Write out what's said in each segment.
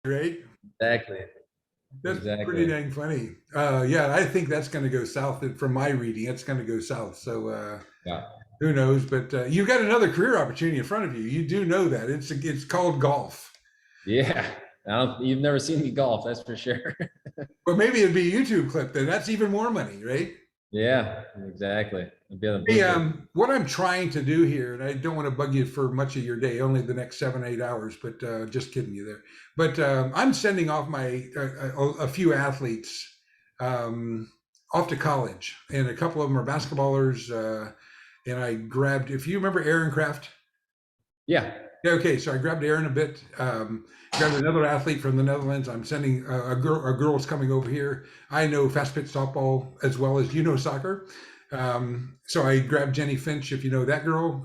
right? Exactly. That's pretty Exactly. dang funny. Yeah, I think that's going to go south. From my reading, it's going to go south. So Yeah. who knows? But you've got another career opportunity in front of you. You do know that it's called golf. Yeah. You've never seen me golf, that's for sure. But maybe it'd be a YouTube clip. Then that's even more money, right? Yeah, exactly. I'd be on a Hey, blooper. what I'm trying to do here, and I don't want to bug you for much of your day, only the next 7, 8 hours, but just kidding you there. But I'm sending off a few athletes um, off to college, and a couple of them are basketballers. And I grabbed, if you remember Aaron Kraft. Yeah. Yeah, okay, so I grabbed Aaron a bit. Grabbed another athlete from the Netherlands. I'm sending a girl. A girl's coming over here. I know fast pitch softball as well as you know soccer. So I grabbed Jenny Finch, if you know that girl.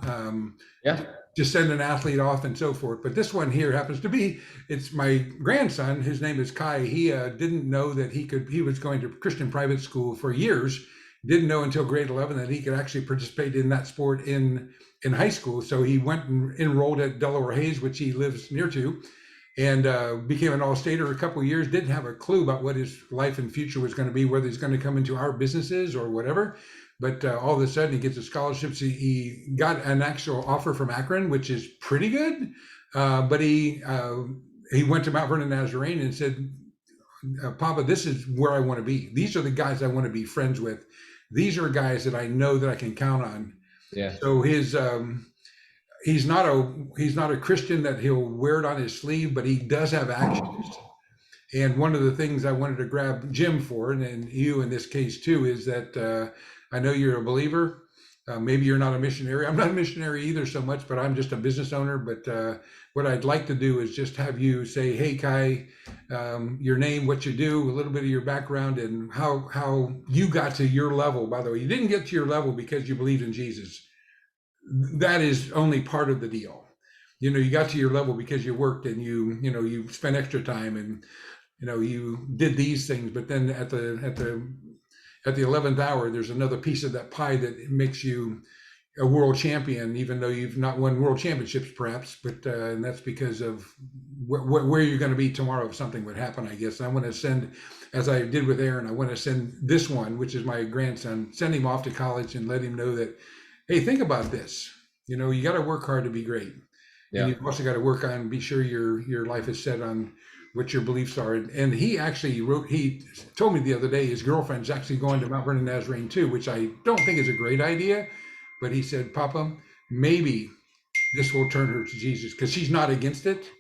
Yeah. To send an athlete off and so forth. But this one here happens to be, it's my grandson. His name is Kai. He didn't know that he was going to Christian private school for years. Didn't know until grade 11 that he could actually participate in that sport in high school. So he went and enrolled at Delaware Hayes, which he lives near to, and became an all-stater a couple of years. Didn't have a clue about what his life and future was going to be, whether he's going to come into our businesses or whatever. But all of a sudden, he gets a scholarship. So he got an actual offer from Akron, which is pretty good. But he went to Mount Vernon Nazarene and said, "Papa, this is where I want to be. These are the guys I want to be friends with. These are guys that I know that I can count on." Yeah. So he's not a Christian that he'll wear it on his sleeve, but he does have actions. And one of the things I wanted to grab Jim for, and you in this case too, is that I know you're a believer. Maybe you're not a missionary. I'm not a missionary either so much, but I'm just a business owner. But what I'd like to do is just have you say, "Hey, Kai, your name, what you do, a little bit of your background, and how you got to your level." By the way, you didn't get to your level because you believed in Jesus. That is only part of the deal. You got to your level because you worked and you spent extra time and you did these things. But then at the 11th hour, there's another piece of that pie that makes you a world champion, even though you've not won world championships, perhaps. But and that's because of where you're going to be tomorrow if something would happen, I guess. And I want to send, as I did with Aaron, I want to send this one, which is my grandson, send him off to college and let him know that, hey, think about this. You got to work hard to be great, and Yeah. you've also got to work on, be sure your life is set on what your beliefs are. And he told me the other day his girlfriend's actually going to Mount Vernon Nazarene too, which I don't think is a great idea. But he said, "Papa, maybe this will turn her to Jesus," because she's not against it,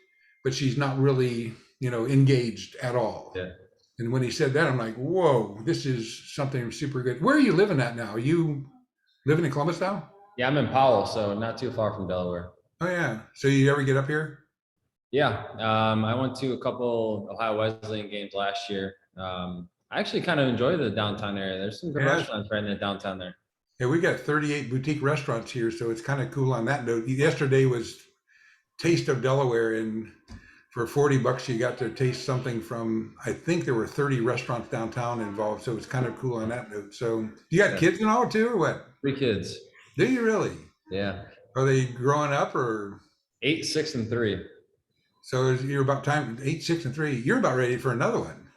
but she's not really, engaged at all. Yeah. And when he said that, I'm like, whoa, this is something super good. Where are you living at now? Are you living in Columbus now? Yeah, I'm in Powell, so not too far from Delaware. Oh yeah. So you ever get up here? Yeah. I went to a couple Ohio Wesleyan games last year. I actually kind of enjoy the downtown area. There's some good Yeah. restaurants right in the downtown there. Yeah, we got 38 boutique restaurants here, so it's kind of cool on that note. Yesterday was Taste of Delaware, and for $40 you got to taste something from, I think there were 30 restaurants downtown involved, so it's kind of cool on that note. So you got Yeah. kids and all too, or what? 3 kids. Do you really? Yeah. Are they growing up, or 8, 6, and 3. so you're about time 8, 6, and 3? You're about ready for another one.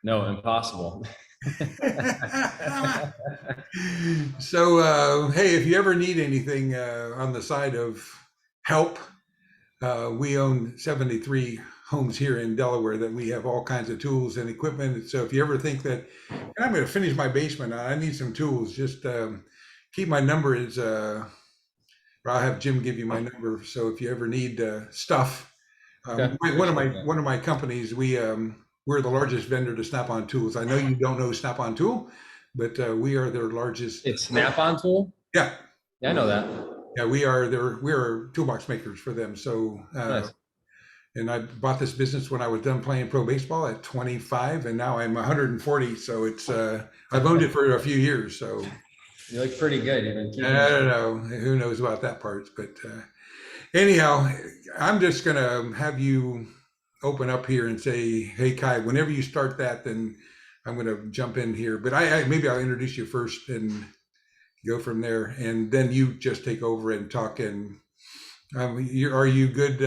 No, impossible. So hey, if you ever need anything on the side of help, we own 73 homes here in Delaware that we have all kinds of tools and equipment. So if you ever think that, "And I'm going to finish my basement, I need some tools," just keep my number is, or I'll have Jim give you my number. So if you ever need stuff, Okay. one of my companies, we're the largest vendor to Snap-on tools. I know you don't know Snap-on tool, but we are their largest. It's Snap-on tool? Yeah, Yeah, I know that. yeah, we are toolbox makers for them. So Nice. and I bought this business when I was done playing pro baseball at 25, and now I'm 140. So it's I've owned it for a few years. So You look pretty good. You've been keeping I it. don't know who knows about that part, but anyhow, I'm just gonna have you open up here and say, "Hey, Kai, whenever you start that, then I'm gonna jump in here." But I maybe I'll introduce you first and go from there, and then you just take over and talk. And are you good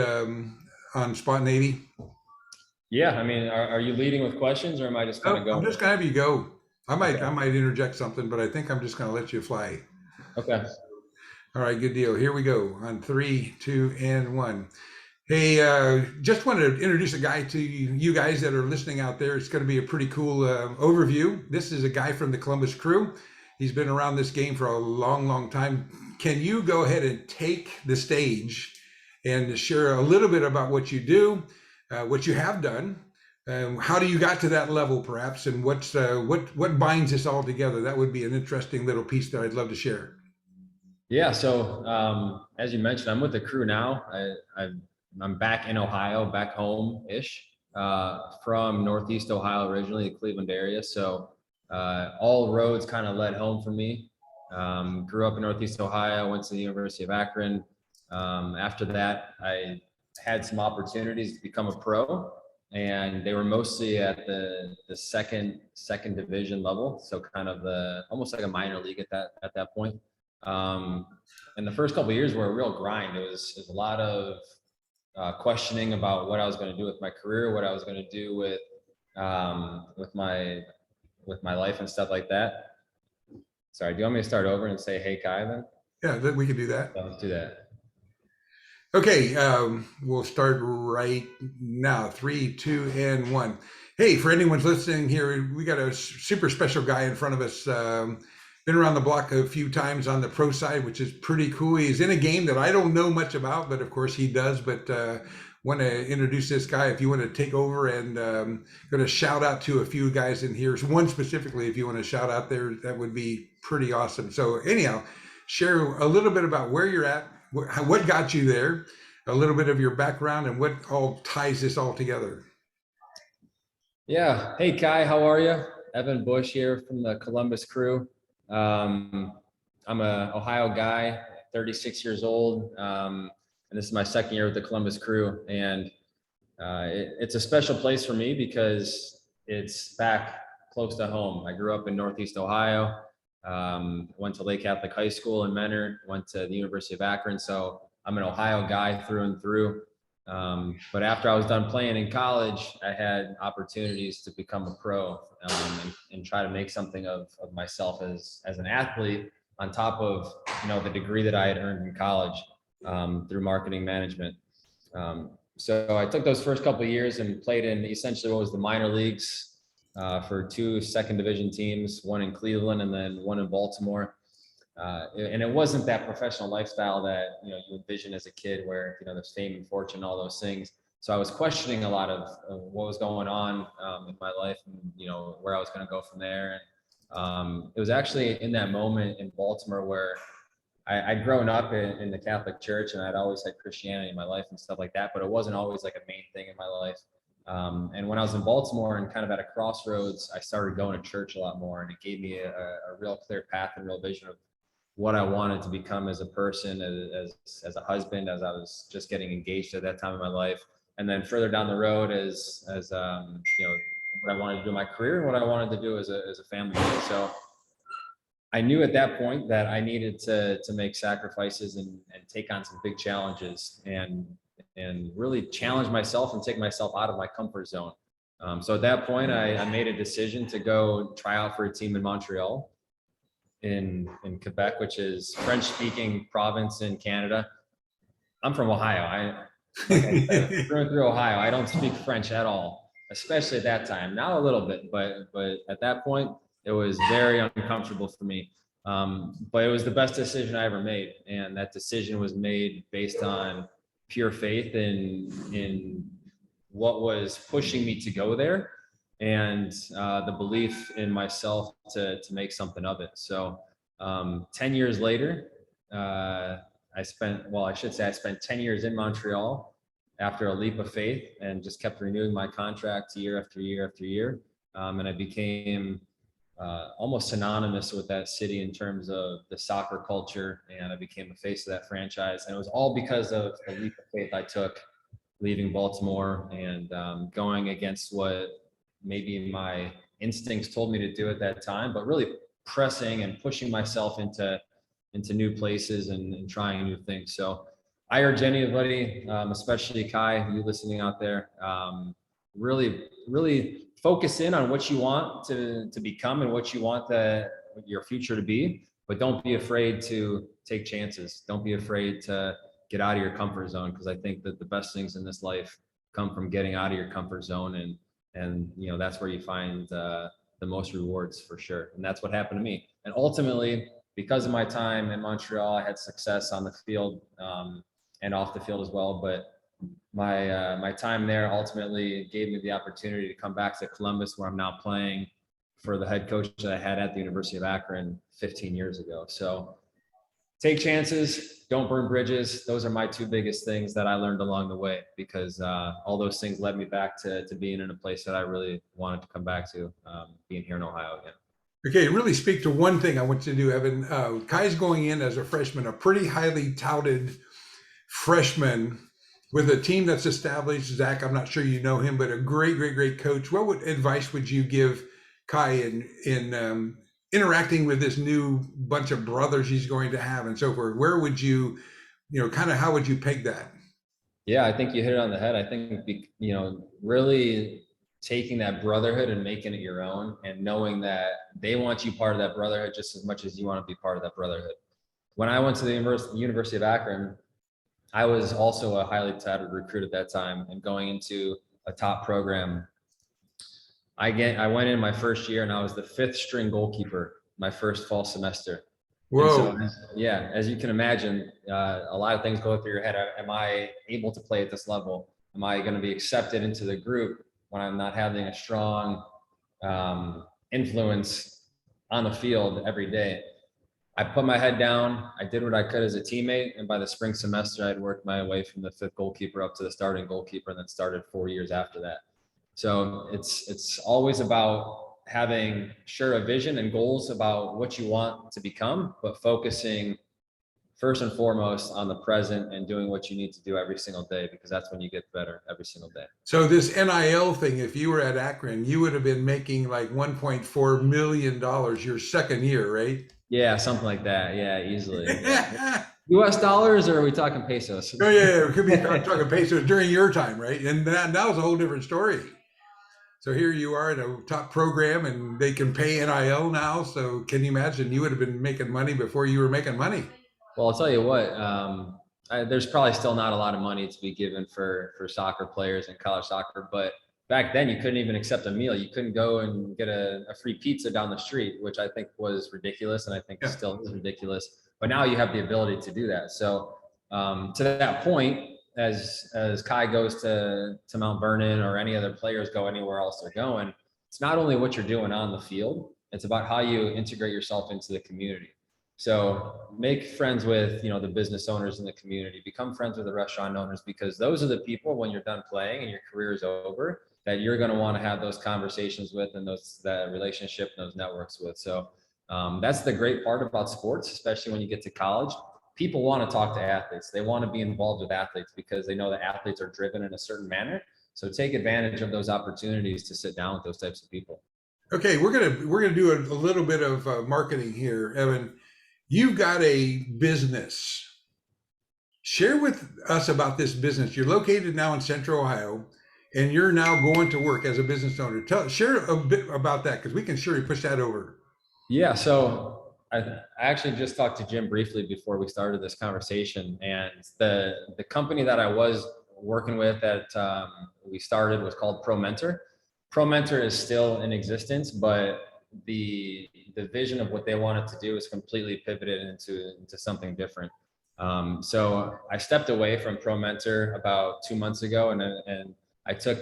on Spontaneity? Yeah, I mean, are you leading with questions or am I just kind Oh, of I'm going? just gonna have you go. I Okay. might interject something, but I think I'm just gonna let you fly. Okay. All right, good deal. Here we go on three, two, and one. Hey, just wanted to introduce a guy to you guys that are listening out there. It's going to be a pretty cool overview. This is a guy from the Columbus Crew. He's been around this game for a long, long time. Can you go ahead and take the stage and share a little bit about what you do, what you have done, how do you got to that level, perhaps, and what binds this all together? That would be an interesting little piece that I'd love to share. Yeah. So as you mentioned, I'm with the Crew now. I'm back in Ohio, back home ish, from Northeast Ohio originally, the Cleveland area. So all roads kind of led home for me. Grew up in Northeast Ohio, went to the University of Akron. After that, I had some opportunities to become a pro, and they were mostly at the second division level. So kind of the almost like a minor league at that point. Um, and the first couple of years were a real grind. It was a lot of questioning about what I was going to do with my career, what I was going to do with my life and stuff like that. Sorry, do you want me to start over and say, "Hey, Kai"? Then Yeah, we can do that. let's do that. Okay, we'll start right now. Three, two, and one. Hey, for anyone's listening here, we got a super special guy in front of us. Been around the block a few times on the pro side, which is pretty cool. He's in a game that I don't know much about, but of course he does. But want to introduce this guy. If you want to take over and going to shout out to a few guys in here, one specifically, if you want to shout out there, that would be pretty awesome. So anyhow, share a little bit about where you're at, what got you there, a little bit of your background, and what all ties this all together. Yeah. Hey, Kai, how are you? Evan Bush here from the Columbus Crew. I'm a Ohio guy, 36 years old, and this is my second year with the Columbus Crew. And it's a special place for me because it's back close to home. I grew up in Northeast Ohio, went to Lake Catholic High School in Menard, went to the University of Akron. So I'm an Ohio guy through and through. But after I was done playing in college, I had opportunities to become a pro and try to make something of myself as an athlete on top of the degree that I had earned in college through marketing management. So I took those first couple of years and played in essentially what was the minor leagues for two second division teams, one in Cleveland and then one in Baltimore. And it wasn't that professional lifestyle that you envision as a kid, where there's fame and fortune, all those things. So I was questioning a lot of what was going on in my life, and where I was going to go from there. And it was actually in that moment in Baltimore where I'd grown up in the Catholic Church, and I'd always had Christianity in my life and stuff like that, but it wasn't always like a main thing in my life. And when I was in Baltimore and kind of at a crossroads, I started going to church a lot more, and it gave me a real clear path and real vision of what I wanted to become as a person, as a husband, as I was just getting engaged at that time in my life, and then further down the road as what I wanted to do in my career and what I wanted to do as a family man. So I knew at that point that I needed to make sacrifices and take on some big challenges and really challenge myself and take myself out of my comfort zone. So at that point, I made a decision to go try out for a team in Montreal, in Quebec, which is French-speaking province in Canada. I'm from Ohio. Like I said, through and through Ohio. I don't speak French at all, especially at that time. Now a little bit, but at that point, it was very uncomfortable for me. But it was the best decision I ever made, and that decision was made based on pure faith in what was pushing me to go there, and the belief in myself to make something of it. So 10 years later, I spent 10 years in Montreal after a leap of faith, and just kept renewing my contract year after year after year. And I became almost synonymous with that city in terms of the soccer culture, and I became the face of that franchise. And it was all because of the leap of faith I took, leaving Baltimore and going against what maybe my instincts told me to do at that time, but really pressing and pushing myself into new places and trying new things. So I urge anybody, especially Kai, you listening out there, really focus in on what you want to become and what you want your future to be, but don't be afraid to take chances. Don't be afraid to get out of your comfort zone, because I think that the best things in this life come from getting out of your comfort zone, and that's where you find the most rewards for sure. And that's what happened to me. And ultimately, because of my time in Montreal, I had success on the field and off the field as well. But my time there ultimately gave me the opportunity to come back to Columbus, where I'm now playing for the head coach that I had at the University of Akron 15 years ago. So take chances, don't burn bridges. Those are my two biggest things that I learned along the way, because all those things led me back to being in a place that I really wanted to come back to, being here in Ohio again. Okay, really speak to one thing I want you to do, Evan. Kai's going in as a freshman, a pretty highly touted freshman with a team that's established. Zach, I'm not sure you know him, but a great coach. What advice would you give Kai in interacting with this new bunch of brothers he's going to have and so forth? Where would you, kind of how would you peg that? Yeah, I think you hit it on the head. I think, really taking that brotherhood and making it your own, and knowing that they want you part of that brotherhood just as much as you want to be part of that brotherhood. When I went to the University of Akron, I was also a highly touted recruit at that time, and going into a top program. I went in my first year and I was the 5th string goalkeeper my first fall semester. Whoa. And so, yeah, as you can imagine, a lot of things go through your head. Am I able to play at this level? Am I going to be accepted into the group when I'm not having a strong influence on the field every day? I put my head down. I did what I could as a teammate. And by the spring semester, I'd worked my way from the 5th goalkeeper up to the starting goalkeeper, and then started 4 years after that. So it's always about having a vision and goals about what you want to become, but focusing first and foremost on the present and doing what you need to do every single day, because that's when you get better every single day. So this NIL thing, if you were at Akron, you would have been making like $1.4 million your second year, right? Yeah, something like that. Yeah, easily. US dollars, or are we talking pesos? Oh yeah, it could be talking pesos during your time, right? And that was a whole different story. So here you are in a top program, and they can pay NIL now. So can you imagine, you would have been making money before you were making money? Well, I'll tell you what, there's probably still not a lot of money to be given for soccer players and college soccer, but back then you couldn't even accept a meal. You couldn't go and get a free pizza down the street, which I think was ridiculous, and I think still is ridiculous. But now you have the ability to do that. So to that point, as Kai goes to Mount Vernon, or any other players go anywhere else they're going, it's not only what you're doing on the field, it's about how you integrate yourself into the community. So make friends with, the business owners in the community, become friends with the restaurant owners, because those are the people, when you're done playing and your career is over, that you're going to want to have those conversations with, and that relationship and those networks with. So that's the great part about sports, especially when you get to college. People want to talk to athletes. They want to be involved with athletes because they know that athletes are driven in a certain manner. So take advantage of those opportunities to sit down with those types of people. Okay, we're gonna do a little bit of marketing here, Evan. You've got a business. Share with us about this business. You're located now in Central Ohio, and you're now going to work as a business owner. Share a bit about that, because we can surely push that over. Yeah, so I actually just talked to Jim briefly before we started this conversation, and the company that I was working with that we started was called ProMentor. ProMentor is still in existence, but the vision of what they wanted to do is completely pivoted into something different. So I stepped away from ProMentor about 2 months ago, and I took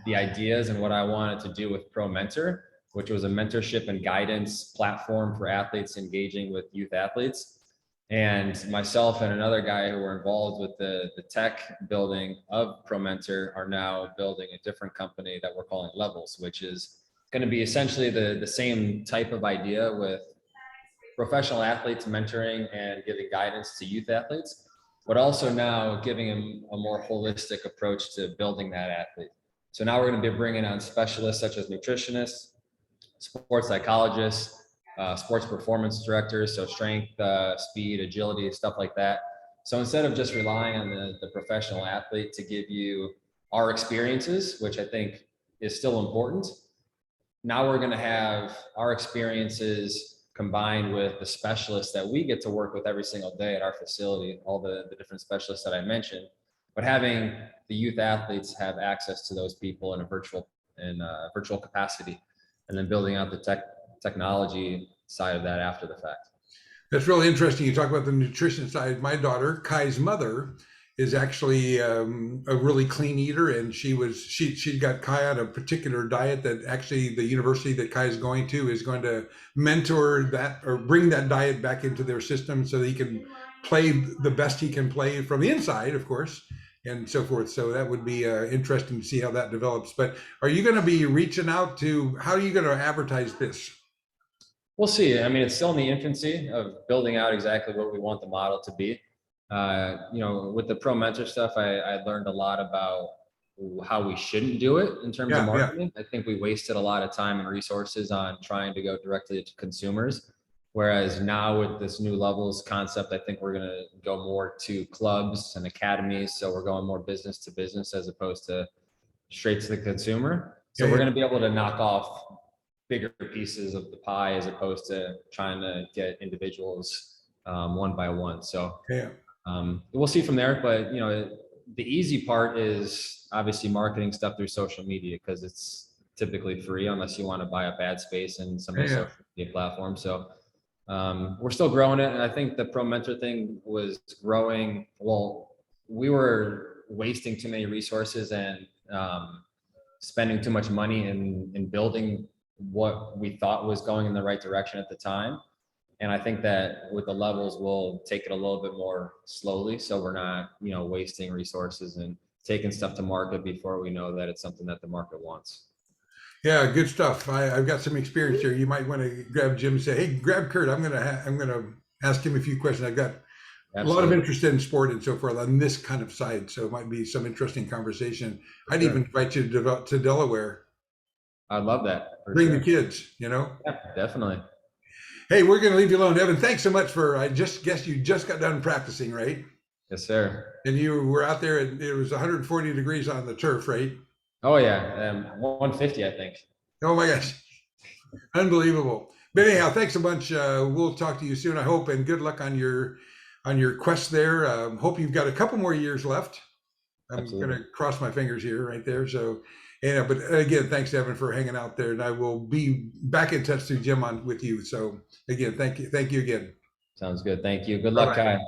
the ideas and what I wanted to do with ProMentor, which was a mentorship and guidance platform for athletes engaging with youth athletes. And myself and another guy who were involved with the tech building of ProMentor are now building a different company that we're calling Levels, which is going to be essentially the same type of idea, with professional athletes mentoring and giving guidance to youth athletes, but also now giving them a more holistic approach to building that athlete. So now we're going to be bringing on specialists such as nutritionists, sports psychologists, sports performance directors, so strength, speed, agility, stuff like that. So instead of just relying on the professional athlete to give you our experiences, which I think is still important. Now we're going to have our experiences combined with the specialists that we get to work with every single day at our facility, all the different specialists that I mentioned, but having the youth athletes have access to those people in a virtual capacity, and then building out the technology side of that after the fact. That's really interesting. You talk about the nutrition side. My daughter, Kai's mother, is actually a really clean eater, and she got Kai on a particular diet that actually the university that Kai is going to mentor that or bring that diet back into their system so that he can play the best he can play from the inside, of course, and so forth. So that would be interesting to see how that develops. But are you going to be reaching out to, how are you going to advertise this? We'll see. I mean, it's still in the infancy of building out exactly what we want the model to be. With the Pro Mentor stuff, I learned a lot about how we shouldn't do it in terms of marketing. I think we wasted a lot of time and resources on trying to go directly to consumers. Whereas now with this new levels concept, I think we're going to go more to clubs and academies. So we're going more business to business as opposed to straight to the consumer. So we're going to be able to knock off bigger pieces of the pie as opposed to trying to get individuals one by one. So we'll see from there. But the easy part is obviously marketing stuff through social media, because it's typically free unless you want to buy up ad space in some of the social media platforms. So we're still growing it. And I think the Pro Mentor thing was growing. Well, we were wasting too many resources and spending too much money in building what we thought was going in the right direction at the time. And I think that with the levels, we'll take it a little bit more slowly. So we're not, wasting resources and taking stuff to market before we know that it's something that the market wants. Yeah, good stuff. I've got some experience here. You might want to grab Jim and say, hey, grab Kurt. I'm gonna ask him a few questions. I've got a lot of interest in sport and so forth on this kind of side. So it might be some interesting conversation. I'd even invite you to Delaware. I'd love that. Bring the kids, Yeah, definitely. Hey, we're going to leave you alone. Evan, thanks so much I just guess you just got done practicing, right? Yes, sir. And you were out there and it was 140 degrees on the turf, right? Oh yeah. 150, I think. Oh my gosh. Unbelievable. But anyhow, thanks a bunch. We'll talk to you soon, I hope, and good luck on your quest there. Hope you've got a couple more years left. I'm going to cross my fingers here, right there. So, but again, thanks, Evan, for hanging out there. And I will be back in touch through Jim with you. So again, thank you again. Sounds good. Thank you. Good luck, Kai.